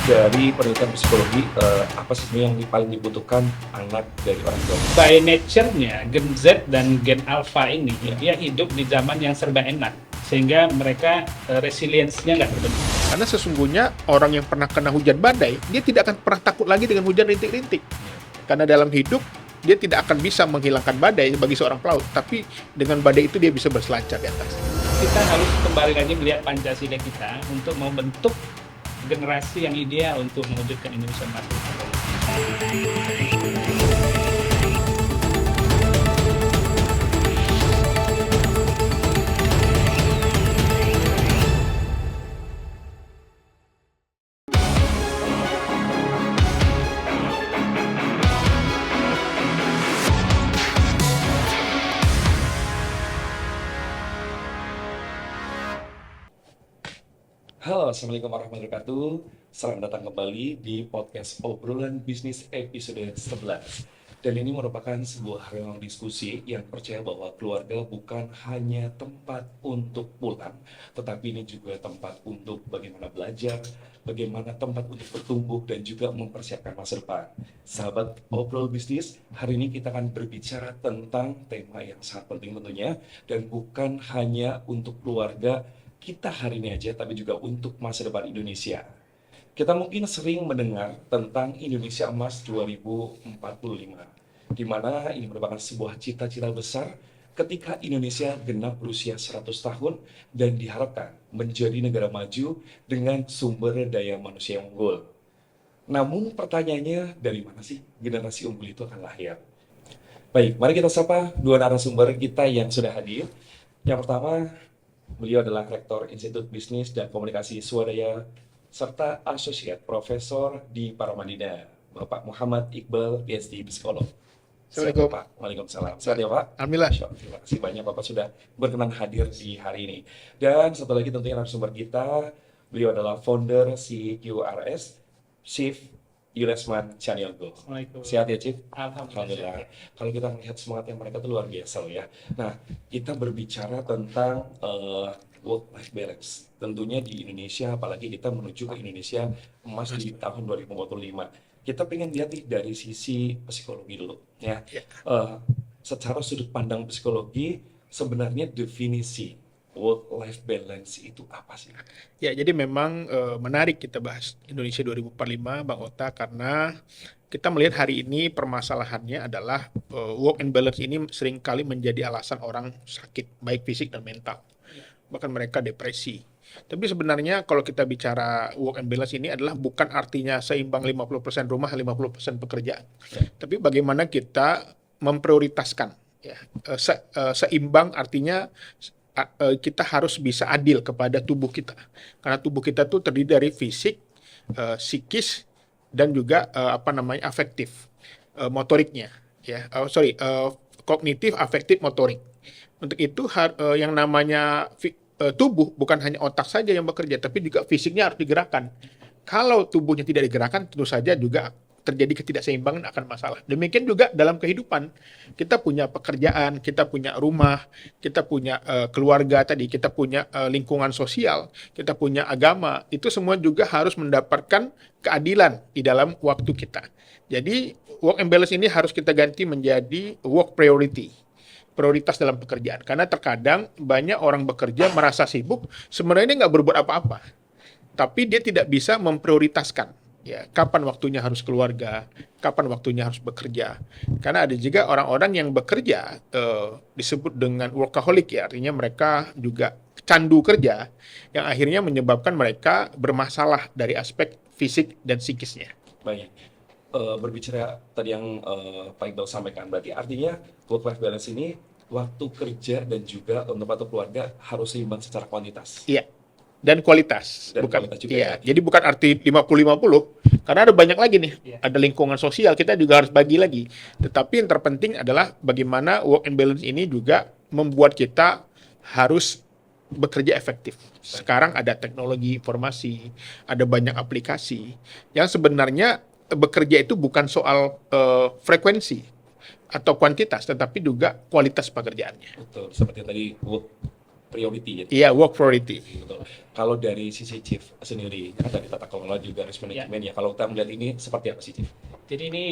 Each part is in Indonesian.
Dari penelitian psikologi, apa sih sebenarnya yang paling dibutuhkan anak dari orang tua? By nature-nya, Gen Z dan Gen Alpha ini, Ya. dia hidup di zaman yang serba enak. Sehingga mereka resilience-nya nggak terbentuk. Karena sesungguhnya orang yang pernah kena hujan badai, dia tidak akan pernah takut lagi dengan hujan rintik-rintik. Karena dalam hidup, dia tidak akan bisa menghilangkan badai bagi seorang pelaut. Tapi dengan badai itu dia bisa berselancar di atas. Kita harus kembali lagi melihat Pancasila kita untuk membentuk generasi yang ideal untuk mewujudkan Indonesia maju. Halo, Assalamualaikum warahmatullahi wabarakatuh. Selamat datang kembali di podcast Obrolan Bisnis episode 11. Dan ini merupakan sebuah ruang diskusi yang percaya bahwa keluarga bukan hanya tempat untuk pulang, tetapi ini juga tempat untuk bagaimana belajar, bagaimana tempat untuk bertumbuh dan juga mempersiapkan masa depan. Sahabat Obrol Bisnis, hari ini kita akan berbicara tentang tema yang sangat penting tentunya, dan bukan hanya untuk keluarga kita hari ini aja, tapi juga untuk masa depan Indonesia. Kita mungkin sering mendengar tentang Indonesia Emas 2045, di mana ini merupakan sebuah cita-cita besar ketika Indonesia genap berusia 100 tahun dan diharapkan menjadi negara maju dengan sumber daya manusia yang unggul. Namun pertanyaannya, dari mana sih generasi unggul itu akan lahir? Baik, mari kita sapa dua narasumber kita yang sudah hadir. Yang pertama, beliau adalah Rektor Institut Bisnis dan Komunikasi Swadaya serta Asosiat Profesor di Paramadina, Bapak Muhammad Iqbal, PhD Psikolog. Assalamualaikum. Pak. Waalaikumsalam. Sehat ya Pak? Alhamdulillah. Terima kasih banyak Bapak sudah berkenan hadir di hari ini. Dan satu lagi tentunya narasumber kita, beliau adalah founder CQRS, Chief Yulesman Chaniogo. Assalamualaikum. Sehat ya Chief? Alhamdulillah. Kalau kita melihat semangatnya mereka itu luar biasa loh ya. Nah, kita berbicara tentang work-life balance. Tentunya di Indonesia, apalagi kita menuju ke Indonesia emas di tahun 2045. Kita pengen lihat nih dari sisi psikologi dulu ya. Secara sudut pandang psikologi, sebenarnya definisi work-life balance itu apa sih? Ya, jadi memang menarik kita bahas Indonesia 2045, Bang Ota, karena kita melihat hari ini permasalahannya adalah work and balance ini seringkali menjadi alasan orang sakit, baik fisik dan mental. Bahkan mereka depresi. Tapi sebenarnya kalau kita bicara work and balance ini adalah bukan artinya seimbang 50% rumah, 50% pekerjaan. Tapi bagaimana kita memprioritaskan, ya. Seimbang artinya kita harus bisa adil kepada tubuh kita. Karena tubuh kita tuh terdiri dari fisik, psikis, dan juga afektif, motoriknya, ya. Kognitif, afektif, motorik. Untuk itu yang namanya tubuh bukan hanya otak saja yang bekerja, tapi juga fisiknya harus digerakkan. Kalau tubuhnya tidak digerakkan, tentu saja juga terjadi ketidakseimbangan, akan masalah. Demikian juga dalam kehidupan. Kita punya pekerjaan, kita punya rumah, kita punya keluarga tadi, kita punya lingkungan sosial, kita punya agama. Itu semua juga harus mendapatkan keadilan di dalam waktu kita. Jadi work and balance ini harus kita ganti menjadi work priority. Prioritas dalam pekerjaan. Karena terkadang banyak orang bekerja merasa sibuk, sebenarnya dia nggak berbuat apa-apa. Tapi dia tidak bisa memprioritaskan. Ya, kapan waktunya harus keluarga, kapan waktunya harus bekerja. Karena ada juga orang-orang yang bekerja disebut dengan workaholic, ya, artinya mereka juga candu kerja, yang akhirnya menyebabkan mereka bermasalah dari aspek fisik dan psikisnya. Baik. Berbicara tadi yang Pak Iqbal sampaikan, berarti artinya work-life balance ini waktu kerja dan juga untuk waktu keluarga harus seimbang secara kuantitas. Iya. Dan kualitas, Dan bukan kualitas juga, iya. ya. Jadi bukan arti 50-50, karena ada banyak lagi nih. Iya. Ada lingkungan sosial, kita juga harus bagi lagi. Tetapi yang terpenting adalah bagaimana work and balance ini juga membuat kita harus bekerja efektif. Sekarang ada teknologi informasi, ada banyak aplikasi yang sebenarnya bekerja itu bukan soal frekuensi atau kuantitas, tetapi juga kualitas pekerjaannya. Betul, seperti tadi work priority ya. Iya, work priority. Betul. Kalau dari sisi Chief sendiri, kan dari tata kelola juga risk management ya. Kalau kita melihat ini seperti apa sih, Chief? Jadi ini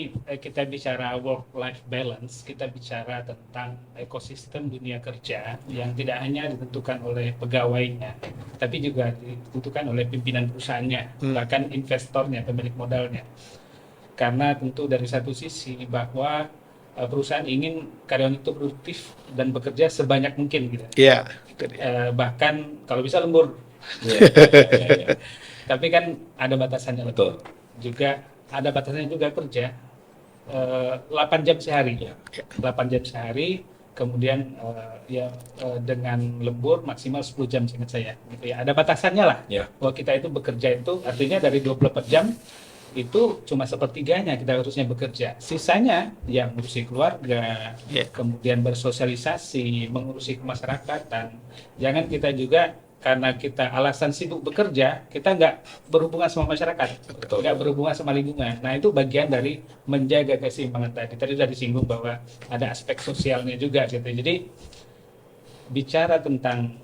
kita bicara work-life balance, kita bicara tentang ekosistem dunia kerja yang tidak hanya ditentukan oleh pegawainya, tapi juga ditentukan oleh pimpinan perusahaannya, bahkan investornya, pemilik modalnya. Karena tentu dari satu sisi bahwa perusahaan ingin karyawan itu produktif dan bekerja sebanyak mungkin gitu. Iya, itu dia. Bahkan kalau bisa lembur. Iya. Tapi kan ada batasannya. Betul. Juga ada batasannya juga kerja 8 jam sehari. Ya. 8 jam sehari, kemudian dengan lembur maksimal 10 jam seingat saya. Gitu ya. Ada batasannya lah. Ya. Bahwa kita itu bekerja itu artinya dari 24 jam itu cuma sepertiganya kita harusnya bekerja. Sisanya yang ngurusi keluarga, kemudian bersosialisasi, mengurusi kemasyarakatan. Jangan kita juga karena kita alasan sibuk bekerja, kita nggak berhubungan sama masyarakat, nggak berhubungan sama lingkungan. Nah itu bagian dari menjaga keseimbangan tadi. Tadi sudah disinggung bahwa ada aspek sosialnya juga gitu. Jadi bicara tentang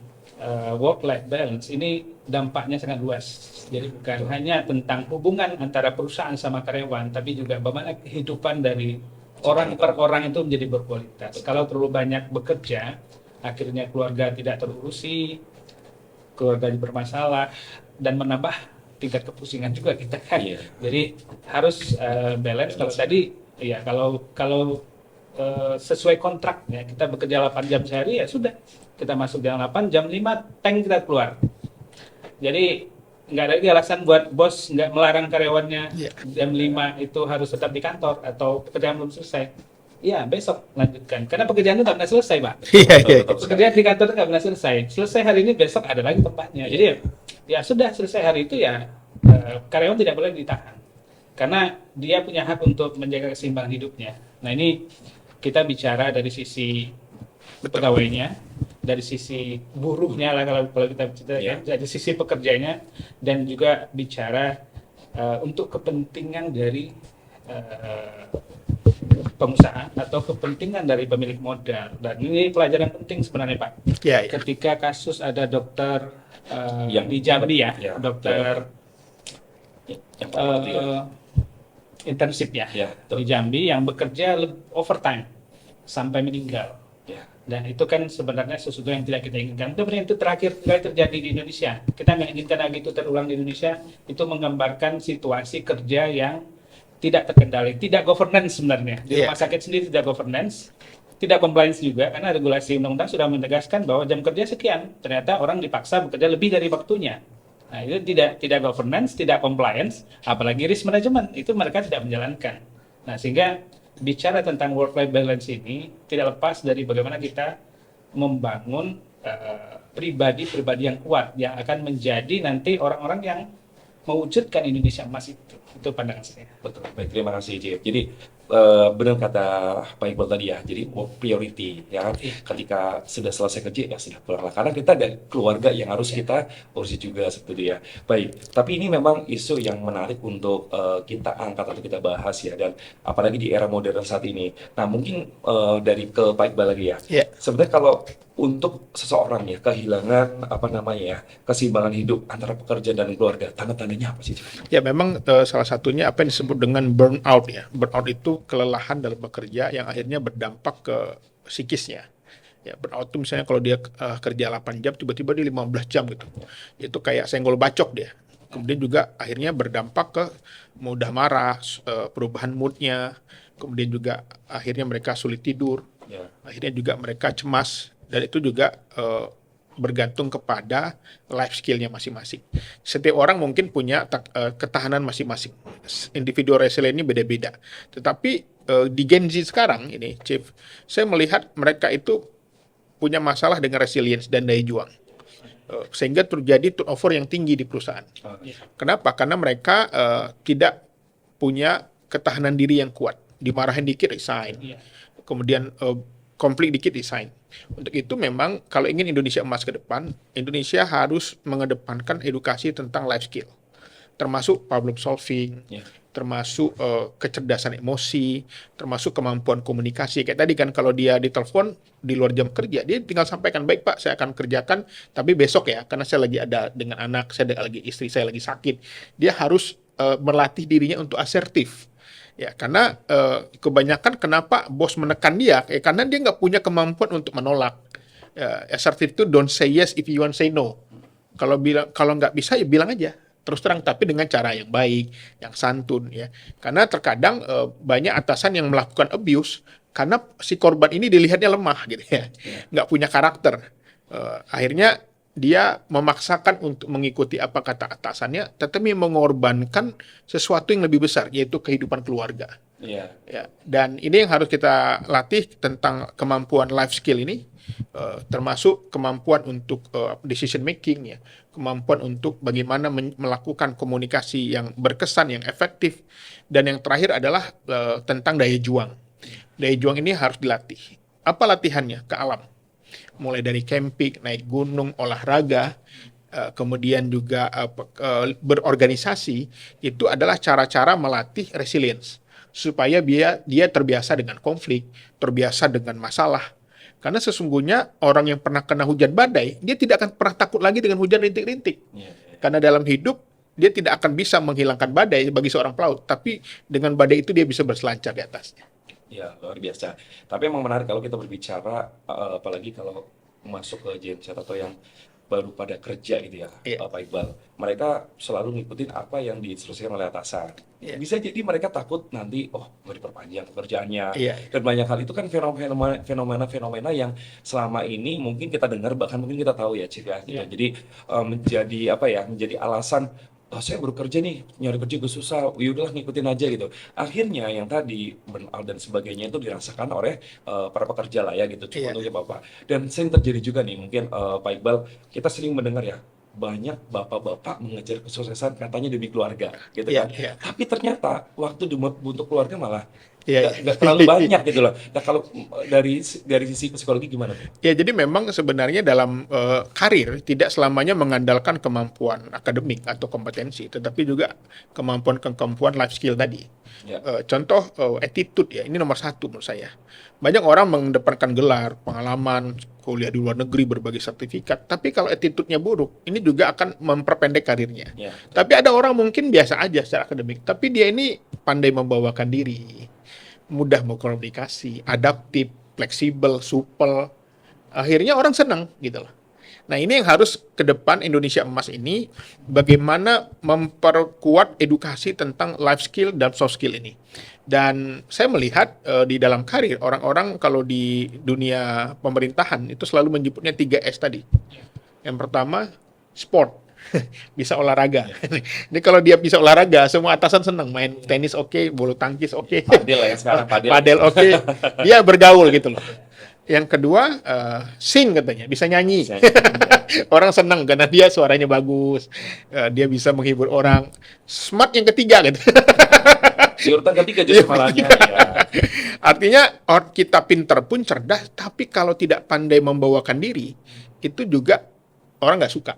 work-life balance ini dampaknya sangat luas. Jadi bukan hanya tentang hubungan antara perusahaan sama karyawan, tapi juga bagaimana kehidupan dari orang per orang itu menjadi berkualitas. Kalau terlalu banyak bekerja, akhirnya keluarga tidak terurusi, keluarga bermasalah, dan menambah tingkat kepusingan juga kita kan. Jadi harus balance. Kalau tadi ya kalau sesuai kontraknya kita bekerja 8 jam sehari ya sudah, kita masuk jam 8, jam 5 tank kita keluar. Jadi nggak ada lagi alasan buat bos nggak melarang karyawannya jam 5 itu harus tetap di kantor atau pekerjaan belum selesai. Ya besok lanjutkan, karena pekerjaan itu nggak pernah selesai, Pak. Pekerjaan di kantor itu nggak pernah selesai. Selesai hari ini, besok ada lagi tempatnya. Jadi ya sudah selesai hari itu ya karyawan tidak boleh ditahan, karena dia punya hak untuk menjaga keseimbangan hidupnya. Nah ini kita bicara dari sisi pegawainya, dari sisi buruhnya lah kalau kita bicara, dari sisi pekerjanya, dan juga bicara untuk kepentingan dari pengusaha atau kepentingan dari pemilik modal. Dan ini pelajaran penting sebenarnya, Pak. Ketika kasus ada dokter di Jambi dokter internship di Jambi yang bekerja overtime sampai meninggal. Dan itu kan sebenarnya sesuatu yang tidak kita inginkan. Sebenarnya itu terakhir kali terjadi di Indonesia. Kita nggak inginkan lagi itu terulang di Indonesia. Itu menggambarkan situasi kerja yang tidak terkendali, tidak governance sebenarnya. Di rumah sakit sendiri tidak governance, tidak compliance juga, karena regulasi undang-undang sudah menegaskan bahwa jam kerja sekian. Ternyata orang dipaksa bekerja lebih dari waktunya. Nah itu tidak governance, tidak compliance, apalagi risk management, itu mereka tidak menjalankan. Nah sehingga bicara tentang work-life balance ini tidak lepas dari bagaimana kita membangun pribadi-pribadi yang kuat yang akan menjadi nanti orang-orang yang mewujudkan Indonesia emas itu. Itu pandangan saya. Betul. Baik, terima kasih, Chief. Jadi benar kata Pak Iqbal tadi ya. Jadi work priority ya. Ketika sudah selesai kerja ya sudah pulanglah. Karena kita ada keluarga yang harus kita urusi juga seperti itu ya. Baik. Tapi ini memang isu yang menarik untuk kita angkat atau kita bahas ya. Dan apalagi di era modern saat ini. Nah mungkin dari ke Pak Iqbal lagi ya. Sebenarnya kalau untuk seseorang ya kehilangan keseimbangan hidup antara pekerjaan dan keluarga, tanda-tandanya apa sih? Ya memang salah satunya apa yang disebut dengan burnout ya. Burnout itu kelelahan dalam bekerja yang akhirnya berdampak ke psikisnya. Ya, burnout itu misalnya kalau dia kerja 8 jam tiba-tiba dia 15 jam gitu. Itu kayak senggol bacok dia. Kemudian juga akhirnya berdampak ke mudah marah, perubahan moodnya. Kemudian juga akhirnya mereka sulit tidur. Akhirnya juga mereka cemas. Dan itu juga bergantung kepada life skill-nya masing-masing. Setiap orang mungkin punya ketahanan masing-masing. Individual resilient ini beda-beda. Tetapi di Gen Z sekarang ini, Chief, saya melihat mereka itu punya masalah dengan resilience dan daya juang. Sehingga terjadi turnover yang tinggi di perusahaan. Kenapa? Karena mereka tidak punya ketahanan diri yang kuat. Dimarahin dikit resign. Kemudian konflik dikit resign. Untuk itu memang kalau ingin Indonesia emas ke depan, Indonesia harus mengedepankan edukasi tentang life skill. Termasuk problem solving, termasuk kecerdasan emosi, termasuk kemampuan komunikasi. Kayak tadi kan kalau dia ditelepon di luar jam kerja, dia tinggal sampaikan, baik Pak, saya akan kerjakan, tapi besok ya, karena saya lagi ada dengan anak, istri saya lagi sakit. Dia harus melatih dirinya untuk asertif. Ya, karena kebanyakan kenapa bos menekan dia, karena dia nggak punya kemampuan untuk menolak. Assertive itu don't say yes if you want say no. Kalau nggak bisa ya bilang aja terus terang, tapi dengan cara yang baik, yang santun ya. Karena terkadang banyak atasan yang melakukan abuse karena si korban ini dilihatnya lemah gitu ya, nggak punya karakter. Akhirnya dia memaksakan untuk mengikuti apa kata atasannya, tetapi mengorbankan sesuatu yang lebih besar, yaitu kehidupan keluarga. Iya. Ya, dan ini yang harus kita latih tentang kemampuan life skill ini, termasuk kemampuan untuk decision making ya, kemampuan untuk bagaimana melakukan komunikasi yang berkesan, yang efektif, dan yang terakhir adalah tentang daya juang. Daya juang ini harus dilatih. Apa latihannya? Ke alam. Mulai dari camping, naik gunung, olahraga, kemudian juga berorganisasi, itu adalah cara-cara melatih resilience supaya dia terbiasa dengan konflik, terbiasa dengan masalah. Karena sesungguhnya orang yang pernah kena hujan badai, dia tidak akan pernah takut lagi dengan hujan rintik-rintik. Karena dalam hidup, dia tidak akan bisa menghilangkan badai bagi seorang pelaut, tapi dengan badai itu dia bisa berselancar di atasnya. Ya, luar biasa. Tapi emang menarik kalau kita berbicara, apalagi kalau masuk ke Gen Z atau yang baru pada kerja gitu ya, Iya. Pak Iqbal. Mereka selalu ngikutin apa yang diinstruksikan oleh atasan. Iya. Bisa jadi mereka takut nanti, oh mau diperpanjang pekerjaannya. Iya. Dan banyak hal itu kan fenomena-fenomena yang selama ini mungkin kita dengar, bahkan mungkin kita tahu ya, Chief ya. Gitu. Iya. Jadi menjadi apa ya? Menjadi alasan, oh, saya baru kerja nih, nyari kerja gue susah, yaudahlah ngikutin aja gitu. Akhirnya yang tadi burnout dan sebagainya itu dirasakan oleh para pekerja lah ya gitu, Iya. contohnya Bapak. Dan sering terjadi juga nih, mungkin Pak Iqbal, kita sering mendengar ya, banyak bapak-bapak mengejar kesuksesan katanya demi keluarga gitu Iya. kan. Iya. Tapi ternyata waktu untuk keluarga malah Iya. nggak terlalu banyak gitu loh. Nah kalau dari sisi psikologi gimana tuh? Ya, jadi memang sebenarnya dalam karir tidak selamanya mengandalkan kemampuan akademik atau kompetensi, tetapi juga kemampuan life skill tadi. Ya. Contoh attitude ya, ini nomor satu menurut saya. Banyak orang mengedepankan gelar, pengalaman, kuliah di luar negeri, berbagai sertifikat, tapi kalau attitude-nya buruk, ini juga akan memperpendek karirnya. Ya. Tapi ada orang mungkin biasa aja secara akademik, tapi dia ini pandai membawakan diri, mudah berkomunikasi, adaptif, fleksibel, supel. Akhirnya orang senang gitu loh. Nah, ini yang harus ke depan Indonesia Emas ini, bagaimana memperkuat edukasi tentang life skill dan soft skill ini. Dan saya melihat di dalam karir, orang-orang kalau di dunia pemerintahan itu selalu menyebutnya 3S tadi. Yang pertama, sport. Bisa olahraga. Ini kalau dia bisa olahraga, semua atasan senang. Main tenis oke, bulu tangkis oke. Padel lah ya sekarang, padel. Padel oke. Dia bergaul gitu loh. Yang kedua, sing katanya, bisa nyanyi. Orang senang karena dia suaranya bagus, dia bisa menghibur orang. Smart yang ketiga gitu. Di urutan ketiga justru malahnya ya. Artinya kita pintar pun cerdas, tapi kalau tidak pandai membawakan diri, itu juga orang nggak suka.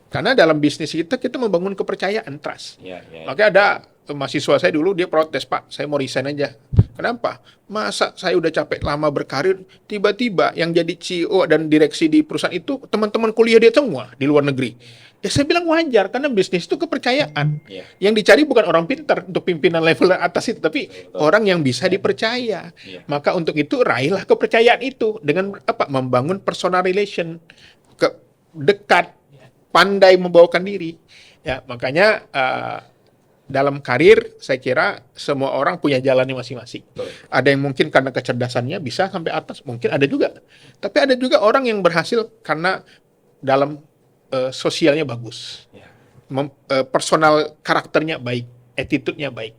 Karena dalam bisnis kita membangun kepercayaan, trust. Ya. Makanya ada mahasiswa saya dulu, dia protes, Pak, saya mau resign aja. Kenapa? Masa saya udah capek lama berkarir, tiba-tiba yang jadi CEO dan direksi di perusahaan itu teman-teman kuliah dia semua di luar negeri. Ya saya bilang wajar, karena bisnis itu kepercayaan. Ya. Yang dicari bukan orang pintar untuk pimpinan level atas itu, tapi Betul. orang yang bisa dipercaya. Ya. Maka untuk itu raihlah kepercayaan itu dengan apa? Membangun personal relation, dekat, pandai membawakan diri. Ya, makanya dalam karir saya kira semua orang punya jalannya masing-masing. Betul. Ada yang mungkin karena kecerdasannya bisa sampai atas, mungkin ada juga. Tapi ada juga orang yang berhasil karena dalam sosialnya bagus. Ya. Personal karakternya baik, attitude-nya baik.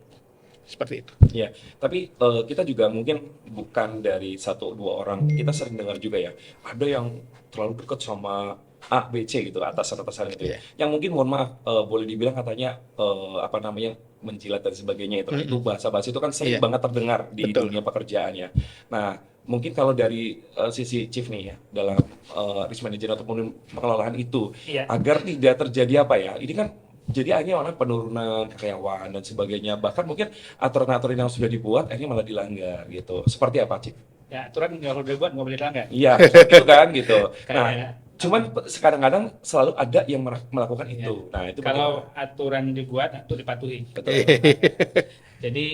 Seperti itu. Ya, tapi kita juga mungkin bukan dari satu dua orang, kita sering dengar juga ya, ada yang terlalu dekat sama A, B, C gitu, atasan-atasan itu. Iya. Yang mungkin mohon maaf, boleh dibilang katanya apa namanya menjilat dan sebagainya itu. Itu bahasa-bahasa itu kan sering Iya. banget terdengar di Betul. dunia pekerjaannya. Nah, mungkin kalau dari sisi Chief nih ya, dalam risk management ataupun pengelolaan itu, Iya. agar tidak terjadi apa ya, ini kan Jadi akhirnya malah penurunan karyawan dan sebagainya. Bahkan mungkin aturan-aturan yang sudah dibuat akhirnya malah dilanggar gitu. Seperti apa, Cik? Ya, aturan kalau udah buat nggak boleh dilanggar. Iya, gitu kan gitu. Nah, Kayak cuman kadang-kadang selalu ada yang melakukan ya, itu. Nah, itu kalau bagaimana? aturan dibuat, itu dipatuhi. Betul. Jadi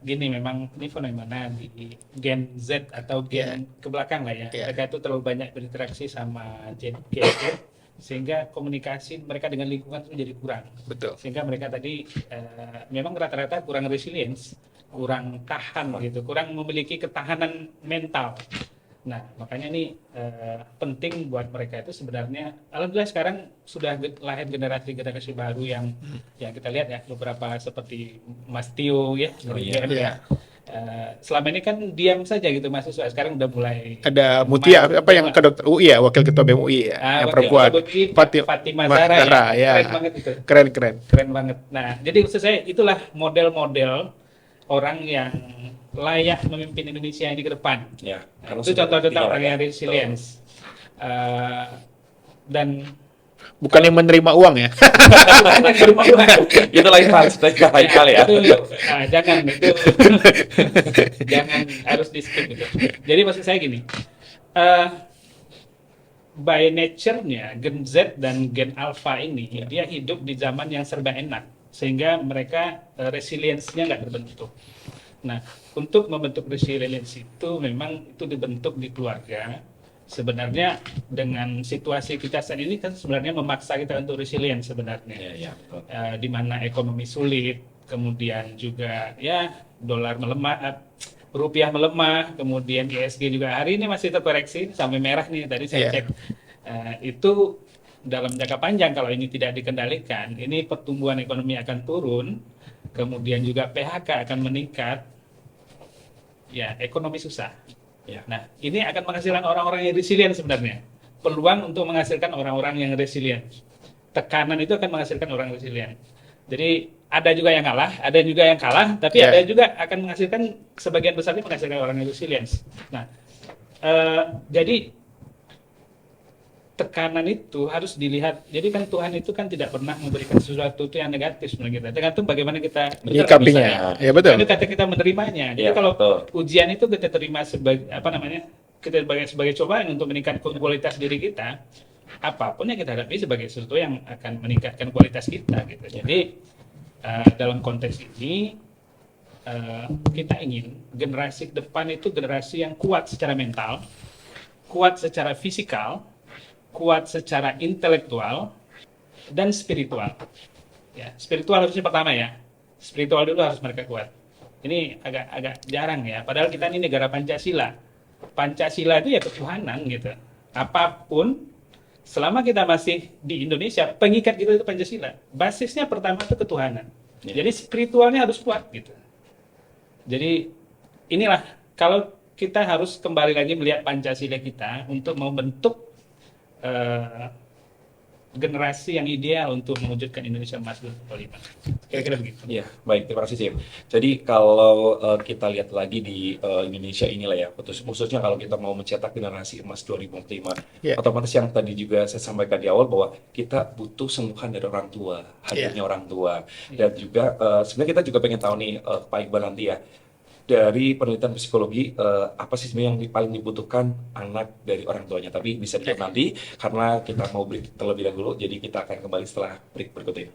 gini, memang ini fenomena di Gen Z atau Gen ke belakang lah ya. Yeah. Mereka itu terlalu banyak berinteraksi sama Gen Z, sehingga komunikasi mereka dengan lingkungan itu jadi kurang. Betul. Sehingga mereka tadi memang rata-rata kurang resilience, kurang tahan gitu, kurang memiliki ketahanan mental. Nah, makanya ini penting buat mereka itu sebenarnya. Alhamdulillah sekarang sudah lahir generasi-generasi baru yang kita lihat ya, beberapa seperti Mas Tio ya, dari iya. GM ya. Selama ini kan diam saja gitu mahasiswa, sekarang udah mulai Ada Mutia, apa yang ke dokter UI ya, wakil ketua BEM UI ya, yang perempuan. Fatimah Zahra ya. ya. Keren banget itu. Keren. Keren banget. Nah, jadi maksud saya itulah model-model orang yang layak memimpin Indonesia ini ke depan. Ya, karena Itu sudah contoh-contoh tinggal orang ya. yang resilience. Dan Bukan yang menerima uang ya. Itu lain hal, sudah lain hal ya. Jangan itu jangan, harus di skip gitu. Jadi maksud saya gini, by nature-nya Gen Z dan Gen Alpha ini dia hidup di zaman yang serba enak, sehingga mereka resilience-nya nggak terbentuk. Nah, untuk membentuk resilience itu memang itu dibentuk di keluarga. Sebenarnya dengan situasi kita saat ini kan sebenarnya memaksa kita untuk resilience sebenarnya. Iya, betul. Di mana ekonomi sulit, kemudian juga ya dolar melemah, rupiah melemah, kemudian ISG juga hari ini masih terkoreksi sampai merah nih tadi saya cek. Itu dalam jangka panjang kalau ini tidak dikendalikan, ini pertumbuhan ekonomi akan turun, kemudian juga PHK akan meningkat, ya ekonomi susah. Ya. Nah, ini akan menghasilkan orang-orang yang resilient sebenarnya. Peluang untuk menghasilkan orang-orang yang resilient. Tekanan itu akan menghasilkan orang resilient. Jadi ada juga yang kalah, ada juga yang kalah, tapi ada juga akan menghasilkan, sebagian besarnya menghasilkan orang yang resilient. Nah, jadi tekanan itu harus dilihat. Jadi kan Tuhan itu kan tidak pernah memberikan sesuatu itu yang negatif sebenarnya kita. Tergantung bagaimana kita menyikapinya. Ya betul. Itu kata kita menerimanya. Jadi kalau ujian itu kita terima sebagai kita sebagai cobaan untuk meningkatkan kualitas diri kita, apapun yang kita hadapi sebagai sesuatu yang akan meningkatkan kualitas kita gitu. Jadi dalam konteks ini kita ingin generasi depan itu generasi yang kuat secara mental, kuat secara fisikal, kuat secara intelektual dan spiritual. Ya, spiritual harusnya pertama ya. Spiritual dulu harus mereka kuat. Ini agak jarang ya. Padahal kita ini negara Pancasila. Pancasila itu ya ketuhanan gitu. Apapun, selama kita masih di Indonesia, pengikat kita itu Pancasila. Basisnya pertama itu ketuhanan. Jadi spiritualnya harus kuat gitu. Jadi inilah, kalau kita harus kembali lagi melihat Pancasila kita untuk membentuk generasi yang ideal untuk mewujudkan Indonesia Emas 2045. Kira-kira begitu. Iya, baik, terima kasih, Cip. Jadi kalau kita lihat lagi di Indonesia inilah ya, khususnya kalau kita mau mencetak generasi emas 2045, otomatis yang tadi juga saya sampaikan di awal bahwa kita butuh sentuhan dari orang tua, hadirnya orang tua. Dan juga sebenarnya kita juga pengen tahu nih, Pak Iqbal nanti ya, dari penelitian psikologi, apa sih sebenarnya yang paling dibutuhkan anak dari orang tuanya? Tapi bisa dijawab nanti, karena kita mau break terlebih dahulu, jadi kita akan kembali setelah break berikut ini.